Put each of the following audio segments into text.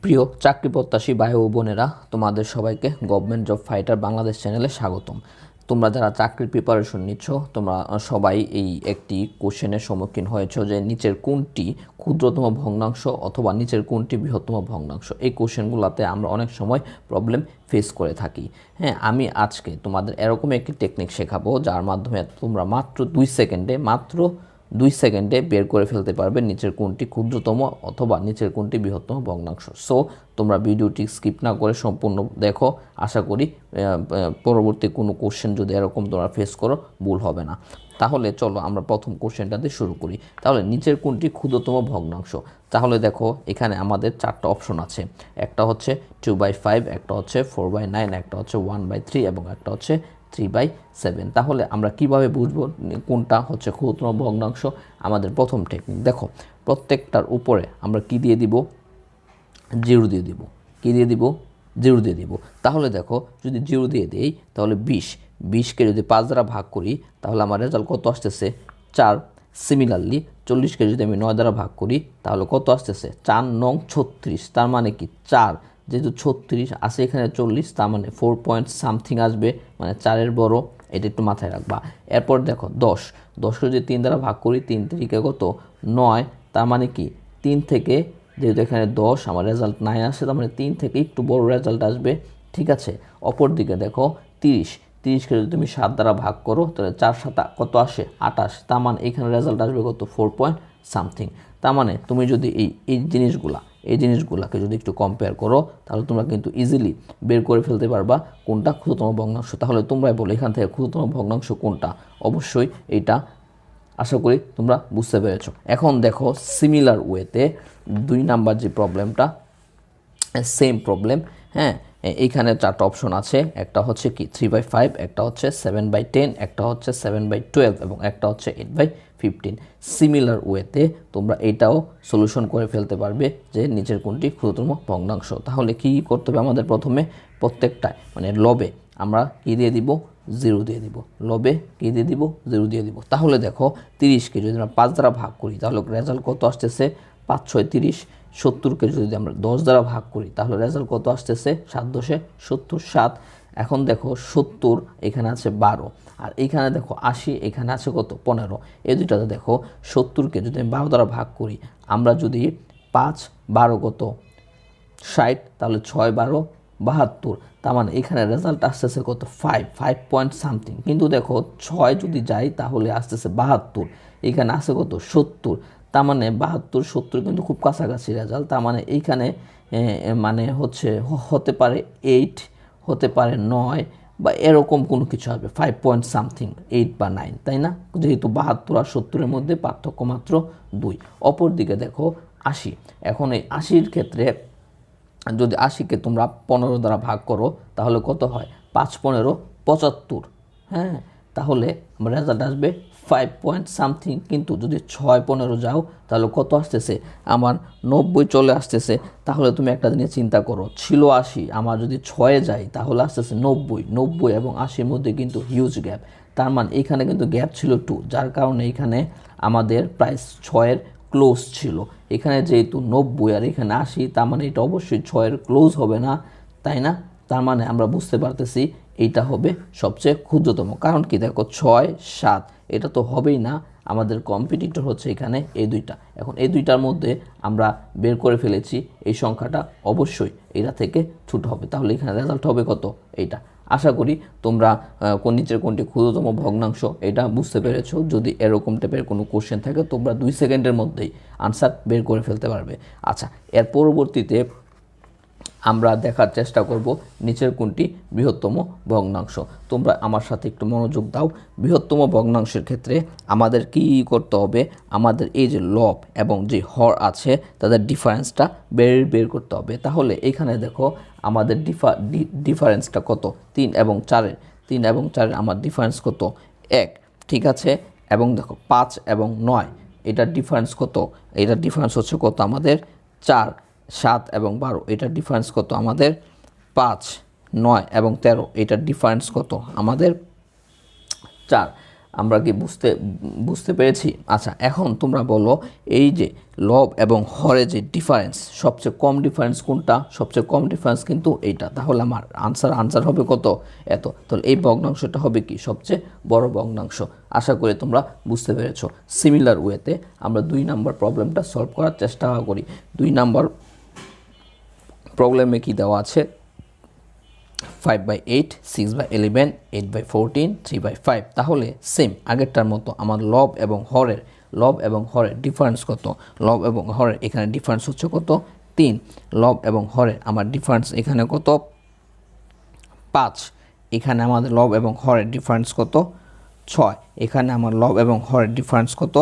প্রিয় চাকরি প্রত্যাশী ভাই ও বোনেরা, তোমাদের সবাইকে গভর্নমেন্ট জব ফাইটার বাংলাদেশ চ্যানেলে স্বাগতম। তোমরা যারা চাকরির প্রিপারেশন নিচ্ছ, তোমরা সবাই এই একটি কোশ্চেনের সম্মুখীন হয়েছ যে নিচের কোনটি ক্ষুদ্রতম ভগ্নাংশ অথবা নিচের কোনটি বৃহত্তম ভগ্নাংশ। এই কোশ্চেনগুলোতে আমরা অনেক সময় প্রবলেম ফেস করে থাকি। হ্যাঁ, আমি আজকে তোমাদের এরকম একটি টেকনিক শেখাবো যার মাধ্যমে তোমরা মাত্র 2 সেকেন্ডে বের করে ফেলতে পারবে নিচের কোনটি ক্ষুদ্রতম অথবা নিচের কোনটি বৃহত্তম ভগ্নাংশ। সো তোমরা ভিডিওটি স্কিপ না করে সম্পূর্ণ দেখো। আশা করি পরবর্তী কোনো কোশ্চেন যদি এরকম তোমরা ফেস করো ভুল হবে না। তাহলে চলো আমরা প্রথম কোশ্চেনটা দিয়ে শুরু করি। তাহলে নিচের কোনটি ক্ষুদ্রতম ভগ্নাংশ। তাহলে দেখো এখানে আমাদের 4টা অপশন আছে। একটা হচ্ছে 2/5, একটা হচ্ছে 4/9, একটা হচ্ছে 1/3 এবং একটা হচ্ছে 3/7। তাহলে আমরা কিভাবে বুঝবো কোনটা হচ্ছে ক্ষুদ্রতম ভগ্নাংশ? আমাদের প্রথম টেকনিক দেখো, প্রত্যেকটার উপরে আমরা কি দিয়ে দিব? 0 দিয়ে দিব। কি দিয়ে দিব? 0 দিয়ে দিব। তাহলে দেখো, যদি 0 দিয়ে দিই তাহলে 20কে যদি 5 দ্বারা ভাগ করি তাহলে আমার রেজাল্ট কত আসতেছে? 4। সিমিলারলি 40কে যদি আমি 9 দ্বারা ভাগ করি তাহলে কত আসতেছে? 4 9 36। তার মানে কি 4, যেহেতু 36 আছে এখানে 40, তার মানে 4 পয়েন্ট সামথিং আসবে, মানে 4-এর বড়। এটা একটু মাথায় রাখবা। এরপর দেখো 10কে যদি 3 দ্বারা ভাগ করি, 3 3 কত? 9। তার মানে কি 3 থেকে, যেহেতু এখানে 10 আমার রেজাল্ট 9 আসে, তার মানে 3 থেকে একটু বড় রেজাল্ট আসবে। ঠিক আছে। অপর দিকে দেখো 30কে যদি তুমি 7 দ্বারা ভাগ করো তাহলে 4 7 কত আসে? 28। তার মানে এখানে রেজাল্ট আসবে কত? 4 পয়েন্ট সামথিং। তার মানে তুমি যদি এই জিনিসগুলাকে যদি একটু কম্পেয়ার করো তাহলে তোমরা কিন্তু ইজিলি বের করে ফেলতে পারবা কোনটা ক্ষুদ্রতম ভগ্নাংশ। তাহলে তোমরাই বলো এখান থেকে ক্ষুদ্রতম ভগ্নাংশ কোনটা? অবশ্যই এইটা। আশা করি তোমরা বুঝতে পেরেছো। এখন দেখো সিমিলার ওয়েতে 2 নাম্বার যে প্রবলেমটা, সেম প্রবলেম। হ্যাঁ, এইখানে 4টা অপশন আছে। একটা হচ্ছে কি 3/5, একটা হচ্ছে 7/10, একটা হচ্ছে 7/12 এবং একটা হচ্ছে 8/15। সিমিলার ওয়েতে তোমরা এটাও সলিউশন করে ফেলতে পারবে যে নিচের কোনটি ক্ষুদ্রতম ভগ্নাংশ। তাহলে কি করতে হবে আমাদের? প্রথমে প্রত্যেকটায় মানে লবে আমরা কি দিয়ে দিব? 0 দিয়ে দিব। লবে কি দিয়ে দিব? 0 দিয়ে দিব। তাহলে দেখো 30কে যদি আমরা 5 দ্বারা ভাগ করি তাহলে রেজাল্ট কত আসতেছে? 5 6 30। 70কে যদি আমরা 10 দ্বারা ভাগ করি তাহলে রেজাল্ট কত আসতেছে? 7 10 70 7। এখন দেখো 70 এখানে আছে 12, আর এইখানে দেখো 80 এখানে আছে কত? 15। এই দুইটাতে দেখো 70কে যদি আমি 12 দ্বারা ভাগ করি, আমরা যদি 5 12 কত? 60, তাহলে 6 12 72। তার মানে এখানে রেজাল্ট আসতেছে কত? 5 পয়েন্ট সামথিং। কিন্তু দেখো 6 যদি যাই তাহলে আসতেছে 72, এখানে আসে কত? 70। তার মানে 72 70 কিন্তু খুব কাছাকাছি রেজাল্ট। তার মানে এইখানে মানে হচ্ছে হতে পারে 8, হতে পারে 9 বা এরকম কোনো কিছু আসবে, 5 পয়েন্ট সামথিং, 8 বা 9, তাই না? যেহেতু 72 আর 70-এর মধ্যে পার্থক্য মাত্র 2। অপর দিকে দেখো 80। এখন এই 80-র ক্ষেত্রে যদি 80কে তোমরা 15 দ্বারা ভাগ করো তাহলে কত হয়? 5 15 75। হ্যাঁ, তাহলে আমার রেজাল্ট আসবে 5 পয়েন্ট সামথিং। কিন্তু যদি 6 15 যাও তাহলে কত আসতেছে? আমার 90 চলে আসতেছে। তাহলে তুমি একটা জিনিস চিন্তা করো, ছিল 80, আমার যদি 6-এ যাই তাহলে আসতেছে 90 এবং 80-র মধ্যে কিন্তু হিউজ গ্যাপ। তার মানে এখানে কিন্তু গ্যাপ ছিল 2, যার কারণে এখানে আমাদের প্রায় 6-এর ক্লোজ ছিল। এখানে যেহেতু 90 আর এখানে 80, তার মানে এটা অবশ্যই 6-এর ক্লোজ হবে না, তাই না? তার মানে আমরা বুঝতে পারতেছি এইটা হবে সবচেয়ে ক্ষুদ্রতম। কারণ কি দেখো 6 7 এটা তো হবেই না, আমাদের কম্পিটিটর হচ্ছে এখানে এই দুইটা। এখন এই দুইটার মধ্যে আমরা বের করে ফেলেছি এই সংখ্যাটা অবশ্যই এটা থেকে ছোট হবে। তাহলে এখানে রেজাল্ট হবে কত? এইটা। আশা করি তোমরা নিচের কোনটি ক্ষুদ্রতম ভগ্নাংশ এটা বুঝতে পেরেছো। যদি এরকম টাইপের কোনো কোশ্চেন থাকে তোমরা 2 সেকেন্ডের মধ্যেই আনসার বের করে ফেলতে পারবে। আচ্ছা, এর পরবর্তীতে আমরা দেখার চেষ্টা করব নিচের কোনটি বৃহত্তম ভগ্নাংশ। তোমরা আমার সাথে একটু মনোযোগ দাও। বৃহত্তম ভগ্নাংশের ক্ষেত্রে আমাদের কি করতে হবে? আমাদের এই যে লব এবং যে হর আছে তাদের ডিফারেন্সটা বের করতে হবে। তাহলে এখানে দেখো আমাদের ডিফারেন্সটা কত? 3 এবং 4-এর। 3 এবং 4-এর আমার ডিফারেন্স কত? 1। ঠিক আছে। এবং দেখো 5 এবং 9 এটার ডিফারেন্স কত? এটার ডিফারেন্স হচ্ছে কত আমাদের? 4। 7 এবং 12 এটার ডিফারেন্স কত আমাদের? 5। 9 এবং 13 এটার ডিফারেন্স কত আমাদের? 4। আমরা কি বুঝতে পেরেছি? আচ্ছা, এখন তোমরা বলো এই যে লব এবং হরে যে ডিফারেন্স, সবচেয়ে কম ডিফারেন্স কোনটা? সবচেয়ে কম ডিফারেন্স কিন্তু এইটা। তাহলে আমার আনসার হবে কত? এত। তাহলে এই ভগ্নাংশটা হবে কি? সবচেয়ে বড় ভগ্নাংশ। আশা করি তোমরা বুঝতে পেরেছো। সিমিলার ওয়েতে আমরা 2 নাম্বার প্রবলেমটা সলভ করার চেষ্টা করি। 2 নাম্বার প্রবলেমে কি দেওয়া আছে? 5/8, 6/11, 8/14, 3/5। তাহলে সেম আগেরটার মতো আমার লব এবং হরের ডিফারেন্স কত? লব এবং হরের এখানে ডিফারেন্স হচ্ছে কত? 3। লব এবং হরের আমার ডিফারেন্স এখানে কত? 5। এখানে আমাদের লব এবং হরের ডিফারেন্স কত? 6। এখানে আমার লব এবং হরের ডিফারেন্স কত?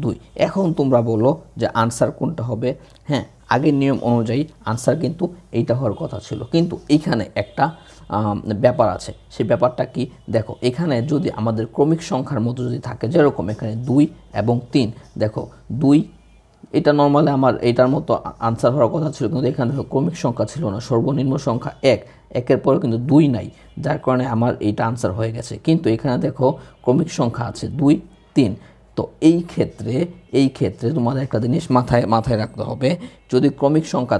2। এখন তোমরা বলো যে আনসার কোনটা হবে? হ্যাঁ, আগের নিয়ম অনুযায়ী আনসার কিন্তু এইটা হওয়ার কথা ছিল, কিন্তু এইখানে একটা ব্যাপার আছে। সেই ব্যাপারটা কি? দেখো, এখানে যদি আমাদের ক্রমিক সংখ্যার মতো যদি থাকে, যেরকম এখানে 2 এবং 3, দেখো 2 এটা নর্মালি আমার এইটার মতো আনসার হওয়ার কথা ছিল, কিন্তু এখানে দেখো ক্রমিক সংখ্যা ছিল না, সর্বনিম্ন সংখ্যা 1, একের পরে কিন্তু 2 নাই, যার কারণে আমার এইটা আনসার হয়ে গেছে। কিন্তু এখানে দেখো ক্রমিক সংখ্যা আছে 2, 3। তো এই ক্ষেত্রে তোমাদের একটা জিনিস মাথায় রাখতে হবে, যদি ক্রমিক সংখ্যা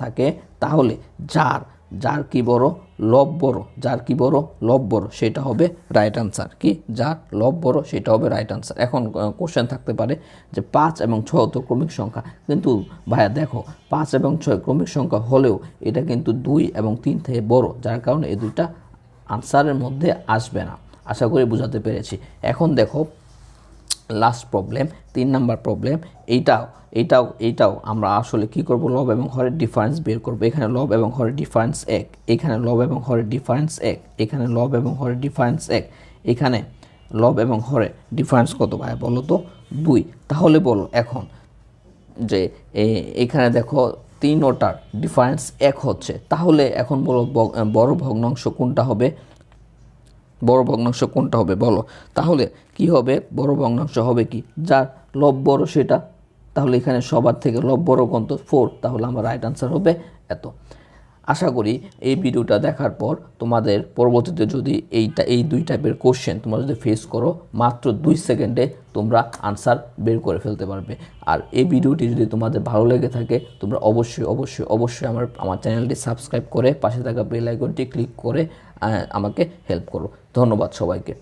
থাকে তাহলে যার কি বড়? লব বড়। যার কি বড়? লব বড়, সেটা হবে রাইট আনসার। কি? যার লব বড় সেটা হবে রাইট আনসার। এখন কোশ্চেন থাকতে পারে যে 5 এবং 6 তো ক্রমিক সংখ্যা, কিন্তু ভাইয়া দেখো 5 এবং 6 ক্রমিক সংখ্যা হলেও এটা কিন্তু 2 এবং 3 থেকে বড়, যার কারণে এই দুইটা আনসারের মধ্যে আসবে না। আশা করি বোঝাতে পেরেছি। এখন দেখো লাস্ট প্রবলেম, 3 নাম্বার প্রবলেম। এইটাও আমরা আসলে কি করব? লব এবং হরের ডিফারেন্স বের করব। এখানে লব এবং হরের ডিফারেন্স 1, এখানে লব এবং হরের ডিফারেন্স 1, এখানে লব এবং হরের ডিফারেন্স 1, এখানে লব এবং হরের ডিফারেন্স কত ভাই বলো তো? 2। তাহলে বলো এখন যে এখানে দেখো 3টার ডিফারেন্স 1 হচ্ছে, তাহলে এখন বলো বড় ভগ্নাংশ কোনটা হবে? বলো। তাহলে কি হবে? বড় ভগ্নাংশ হবে কি? যার লব বড় সেটা। তাহলে এখানে সবার থেকে লব বড় কত? 4। তাহলে আমার রাইট আনসার হবে এত। আশা করি এই ভিডিওটা দেখার পর তোমাদের পরবর্তীতে যদি এই 2 টাইপের কোশ্চেন তোমরা যদি ফেস করো, মাত্র 2 সেকেন্ডে তোমরা আনসার বের করে ফেলতে পারবে। আর এই ভিডিওটি যদি তোমাদের ভালো লেগে থাকে, তোমরা অবশ্যই আমার চ্যানেলটি সাবস্ক্রাইব করে পাশে থাকা বেল আইকনটি ক্লিক করে আমাকে হেল্প করো। ধন্যবাদ সবাইকে।